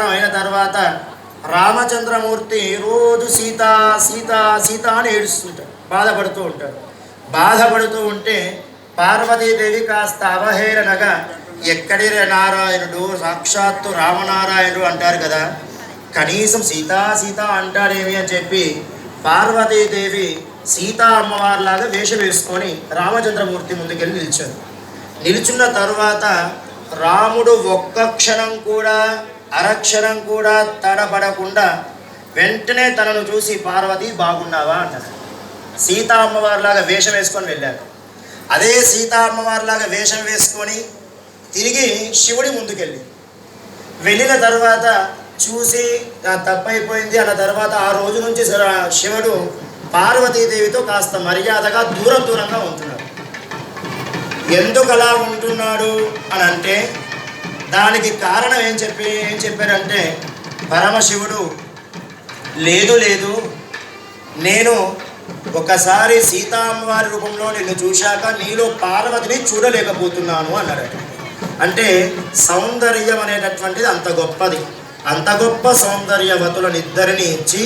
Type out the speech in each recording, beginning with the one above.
అయిన తర్వాత రామచంద్రమూర్తి రోజు సీత సీత సీత అని ఏడుస్తుంటాడు, బాధపడుతూ ఉంటే పార్వతీదేవి కాస్త అవహేళనగా ఎక్కడి నారాయణుడు, సాక్షాత్తు రామనారాయణుడు అంటారు కదా, కనీసం సీతా సీత అంటారేమి అని చెప్పి పార్వతీదేవి సీతా అమ్మవారిలాగా వేషం వేసుకొని రామచంద్రమూర్తి ముందుకెళ్ళి నిల్చున్న తరువాత రాముడు ఒక్క క్షణం కూడా అరక్షరం కూడా తడబడకుండా వెంటనే తనను చూసి పార్వతి బాగున్నావా అన్నాడు. సీతా అమ్మవారిలాగా వేషం వేసుకొని వెళ్ళాడు. అదే సీతా అమ్మవారిలాగా వేషం వేసుకొని తిరిగి శివుడి వెళ్ళిన తర్వాత చూసి తప్పైపోయింది అన్న తర్వాత ఆ రోజు నుంచి శివుడు పార్వతీదేవితో కాస్త మర్యాదగా దూరంగా ఉంటున్నాడు. ఎందుకు అలా ఉంటున్నాడు అని అంటే దానికి కారణం ఏం చెప్పారంటే పరమశివుడు లేదు నేను ఒకసారి సీతా అమ్మవారి రూపంలో నిన్ను చూశాక నీలో పార్వతిని చూడలేకపోతున్నాను అన్నాడట. అంటే సౌందర్యం అనేటటువంటిది అంత గొప్పది. అంత గొప్ప సౌందర్యవతులను ఇద్దరిని ఇచ్చి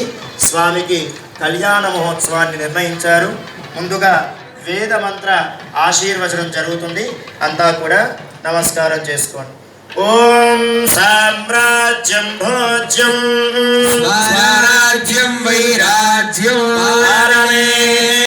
స్వామికి కళ్యాణ మహోత్సవాన్ని నిర్ణయించారు. ముందుగా వేద మంత్ర ఆశీర్వచనం జరుగుతుంది. అంతా కూడా నమస్కారం చేసుకోండి. ఓం సామ్రాజ్యం భోజ్యం స్వరాజ్యం వైరాజ్యం